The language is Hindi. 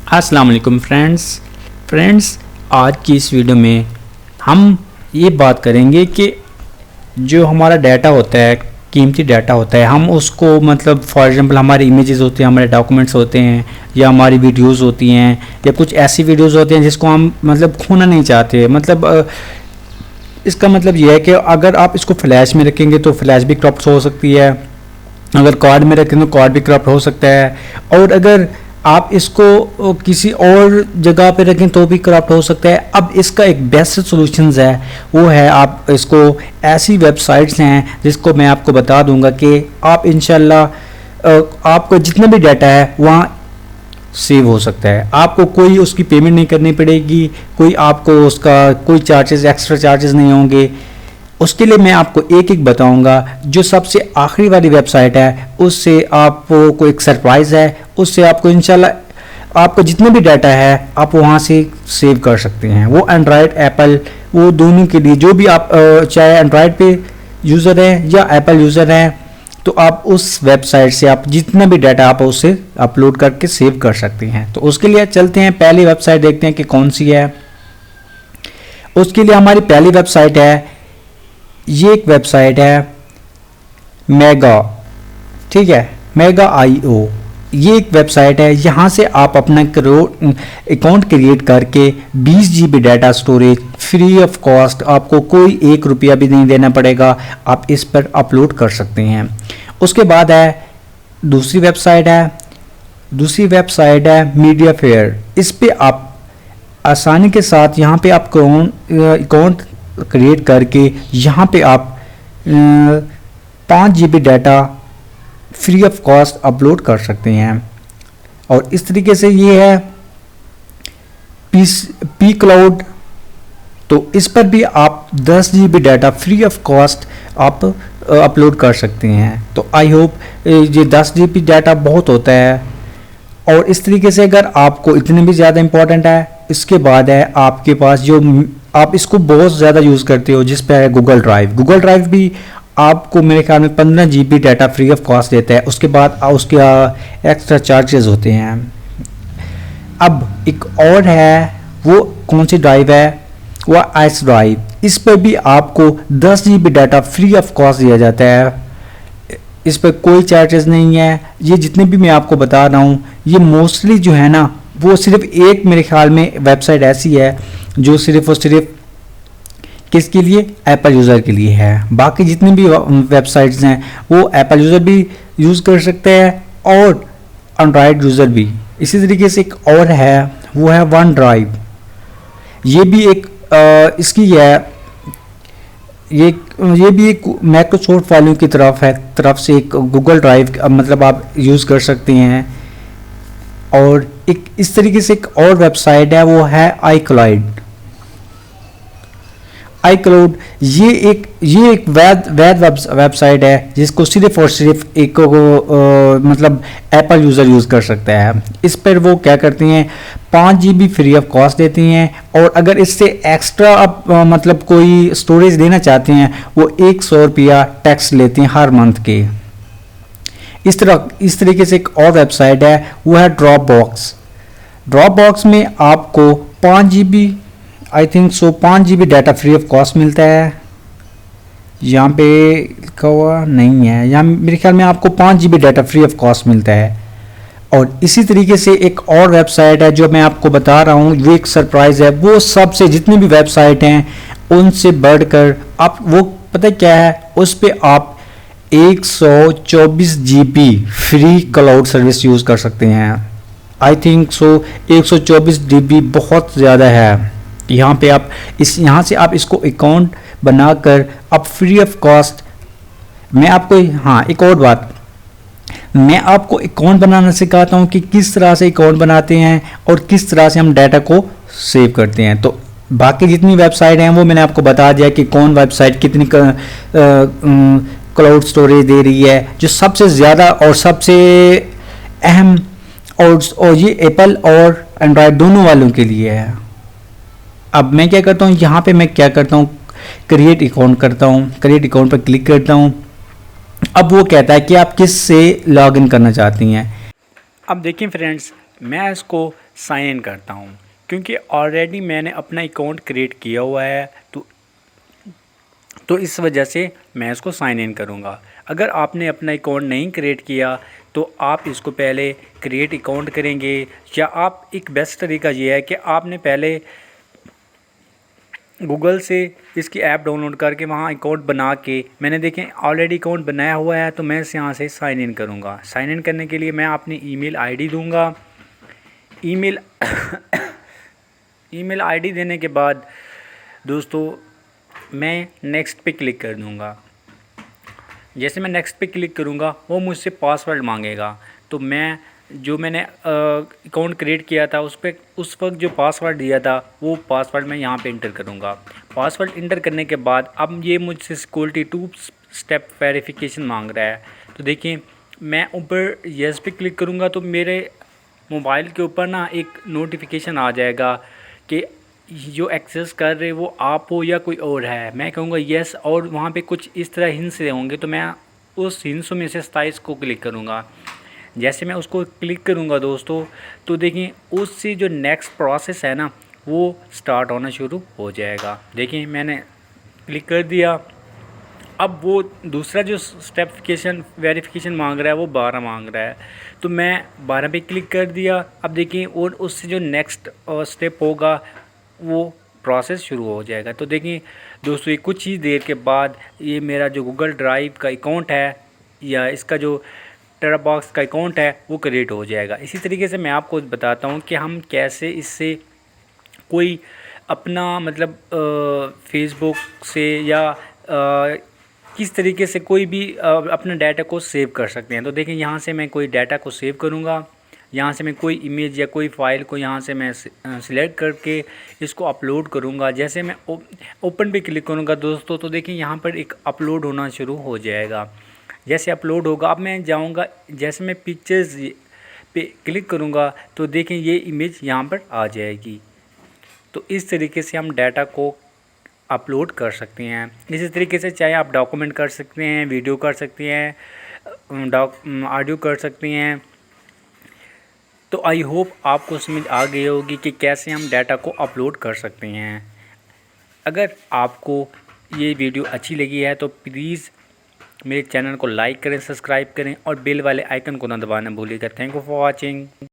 अस्सलाम वालेकुम फ्रेंड्स, आज की इस वीडियो में हम ये बात करेंगे कि जो हमारा डाटा होता है, कीमती डाटा होता है, हम उसको मतलब फॉर एग्जांपल हमारे इमेजेस होते हैं, हमारे डॉक्यूमेंट्स होते हैं या हमारी वीडियोस होती हैं या कुछ ऐसी वीडियोस होती हैं जिसको हम मतलब खोना नहीं चाहते। मतलब इसका मतलब ये है कि अगर आप इसको फ्लैश में रखेंगे तो फ्लैश भी करप्ट हो सकती है, अगर कार्ड में रखें तो कार्ड भी करप्ट हो सकता है, और अगर आप इसको किसी और जगह पे रखें तो भी करप्ट हो सकता है। अब इसका एक बेस्ट सॉल्यूशंस है, वो है आप इसको ऐसी वेबसाइट्स हैं जिसको मैं आपको बता दूंगा कि आप इंशाल्लाह आपको जितना भी डाटा है वहाँ सेव हो सकता है। आपको कोई उसकी पेमेंट नहीं करनी पड़ेगी, कोई आपको उसका कोई चार्जेस एक्स्ट्रा चार्जेस नहीं होंगे। उसके लिए मैं आपको एक एक बताऊंगा। जो सबसे आखिरी वाली वेबसाइट है उससे आपको एक सरप्राइज़ है, उससे आपको इंशाल्लाह आपका जितना भी डाटा है आप वहाँ से सेव कर सकते हैं। वो एंड्रॉयड एप्पल वो दोनों के लिए, जो भी आप चाहे एंड्रॉयड पे यूज़र है या एप्पल यूज़र है, तो आप उस वेबसाइट से आप जितना भी डाटा आप उससे अपलोड करके सेव कर सकते हैं। तो उसके लिए चलते हैं, पहली वेबसाइट देखते हैं कि कौन सी है। उसके लिए हमारी पहली वेबसाइट है, ये एक वेबसाइट है मेगा, ठीक है, मेगा IO। ये एक वेबसाइट है, यहाँ से आप अपना अकाउंट क्रिएट करके 20 GB data storage free of cost, आपको कोई 1 रुपया भी नहीं देना पड़ेगा, आप इस पर अपलोड कर सकते हैं। उसके बाद है दूसरी वेबसाइट है मीडिया फेयर। इस पे आप आसानी के साथ यहाँ पे आप अकाउंट क्रिएट करके यहाँ पे आप 5 GB data free of cost upload कर सकते हैं। और इस तरीके से ये है पी क्लाउड, तो इस पर भी आप 10 GB data free of cost आप अपलोड कर सकते हैं। तो आई होप ये 10 GB डाटा बहुत होता है। और इस तरीके से अगर आपको इतने भी ज़्यादा इंपॉर्टेंट है, इसके बाद है आपके पास जो आप इसको बहुत ज़्यादा यूज़ करते हो, जिस पे है गूगल ड्राइव भी आपको मेरे ख्याल में 15 GB data free of cost देता है। उसके बाद उसके एक्स्ट्रा चार्जेस होते हैं। अब एक और है, वो कौन सी ड्राइव है, वो आइस ड्राइव। इस पर भी आपको 10 GB data free of cost दिया जाता है, इस पर कोई चार्जेस नहीं है। ये जितने भी मैं आपको बता रहा हूँ ये मोस्टली जो है ना, वो सिर्फ एक मेरे ख्याल में वेबसाइट ऐसी है जो सिर्फ और सिर्फ किसके लिए, एप्पल यूज़र के लिए है। बाकी जितनी भी वेबसाइट्स हैं वो एप्पल यूज़र भी यूज़ कर सकते हैं और एंड्रॉयड यूज़र भी। इसी तरीके से एक और है, वो है वन ड्राइव। ये भी एक इसकी है, ये भी एक माइक्रोसॉफ्ट वालों की तरफ से एक गूगल ड्राइव मतलब आप यूज़ कर सकते हैं। और एक इस तरीके से एक और वेबसाइट है, वो है iCloud। ये एक वैध वेबसाइट है जिसको सिर्फ और सिर्फ एक मतलब एप्पल यूज़र यूज़ कर सकता है। इस पर वो क्या करती हैं, 5 GB फ्री ऑफ कॉस्ट देती हैं, और अगर इससे एक्स्ट्रा आप मतलब कोई स्टोरेज देना चाहते हैं वो 100 रुपया टैक्स लेती हैं हर मंथ के। इस तरीके से एक और वेबसाइट है, वो है ड्रॉपबॉक्स में आपको 5 GB I think 5 GB data free of cost मिलता है। यहाँ पे लिखा हुआ नहीं है, यहाँ मेरे ख्याल में आपको 5 GB data free of cost मिलता है। और इसी तरीके से एक और वेबसाइट है जो मैं आपको बता रहा हूँ, वो एक सरप्राइज़ है। वो सबसे जितनी भी वेबसाइट हैं उनसे बढ़कर आप, वो पता क्या है, उस पर आप 124 GB free cloud service use कर सकते हैं। आई थिंक 124 GB बहुत ज़्यादा है। यहाँ पे आप यहाँ से आप इसको अकाउंट बनाकर आप फ्री ऑफ कॉस्ट, मैं आपको हाँ एक और बात, मैं आपको अकाउंट बनाना सिखाता हूँ कि किस तरह से अकाउंट बनाते हैं और किस तरह से हम डाटा को सेव करते हैं। तो बाकी जितनी वेबसाइट हैं वो मैंने आपको बता दिया कि कौन वेबसाइट कितनी क्लाउड स्टोरेज दे रही है। जो सबसे ज़्यादा और सबसे अहम और ये एप्पल और एंड्रॉयड दोनों वालों के लिए है। अब मैं क्या करता हूँ, यहाँ पे मैं क्या करता हूँ, क्रिएट अकाउंट करता हूँ, क्रिएट अकाउंट पर क्लिक करता हूँ। अब वो कहता है कि आप किस से लॉगिन करना चाहती हैं। अब देखिए फ्रेंड्स, मैं इसको साइन इन करता हूँ, क्योंकि ऑलरेडी मैंने अपना अकाउंट क्रिएट किया हुआ है, तो इस वजह से मैं इसको साइन इन करूँगा। अगर आपने अपना अकाउंट नहीं क्रिएट किया तो आप इसको पहले क्रिएट अकाउंट करेंगे, या आप एक बेस्ट तरीका ये है कि आपने पहले गूगल से इसकी ऐप डाउनलोड करके वहाँ अकाउंट बना के, मैंने देखें ऑलरेडी अकाउंट बनाया हुआ है, तो मैं यहाँ से साइन इन करूँगा। साइन इन करने के लिए मैं अपनी ईमेल आईडी दूंगा। ईमेल ईमेल आईडी देने के बाद दोस्तों मैं नेक्स्ट पे क्लिक कर दूंगा। जैसे मैं नेक्स्ट पे क्लिक करूँगा वो मुझसे पासवर्ड मांगेगा, तो मैंने अकाउंट क्रिएट किया था उस वक्त जो पासवर्ड दिया था वो पासवर्ड मैं यहाँ पे इंटर करूँगा। पासवर्ड इंटर करने के बाद अब ये मुझसे सिक्योरिटी 2 स्टेप वेरिफिकेशन मांग रहा है। तो देखिए मैं ऊपर येस पे क्लिक करूँगा तो मेरे मोबाइल के ऊपर ना एक नोटिफिकेशन आ जाएगा कि जो एक्सेस कर रहे वो आप हो या कोई और है। मैं कहूँगा येस, और वहाँ पे कुछ इस तरह हिंट्स होंगे, तो मैं उस हिंट्स में से 27 को क्लिक करूँगा। जैसे मैं उसको क्लिक करूँगा दोस्तों, तो देखिए उससे जो नेक्स्ट प्रोसेस है ना वो स्टार्ट होना शुरू हो जाएगा। देखिए मैंने क्लिक कर दिया। अब वो दूसरा जो स्टेप वेरिफिकेशन मांग रहा है वो 12 मांग रहा है, तो मैं 12 पे क्लिक कर दिया। अब देखिए और उससे जो नेक्स्ट स्टेप होगा वो प्रोसेस शुरू हो जाएगा। तो देखिए दोस्तों ये कुछ ही देर के बाद ये मेरा जो गूगल ड्राइव का अकाउंट है या इसका जो ड्रॉपबॉक्स का अकाउंट है वो क्रिएट हो जाएगा। इसी तरीके से मैं आपको बताता हूँ कि हम कैसे इससे कोई अपना मतलब फेसबुक से या किस तरीके से कोई भी अपने डाटा को सेव कर सकते हैं। तो देखिए यहाँ से मैं कोई डाटा को सेव करूँगा, यहाँ से मैं कोई इमेज या कोई फ़ाइल को यहाँ से मैं सिलेक्ट करके इसको अपलोड करूँगा। जैसे मैं ओपन पे क्लिक करूँगा दोस्तों, तो देखिए यहाँ पर एक अपलोड होना शुरू हो जाएगा। जैसे अपलोड होगा अब मैं जाऊँगा, जैसे मैं पिक्चर्स पे क्लिक करूँगा तो देखें ये इमेज यहाँ पर आ जाएगी। तो इस तरीके से हम डाटा को अपलोड कर सकते हैं। इसी तरीके से चाहे आप डॉक्यूमेंट कर सकते हैं, वीडियो कर सकते हैं, ऑडियो कर सकते हैं। तो आई होप आपको समझ आ गई होगी कि कैसे हम डाटा को अपलोड कर सकते हैं। अगर आपको ये वीडियो अच्छी लगी है तो प्लीज़ मेरे चैनल को लाइक करें, सब्सक्राइब करें और बेल वाले आइकन को ना दबाना भूलिएगा। Thank you for watching.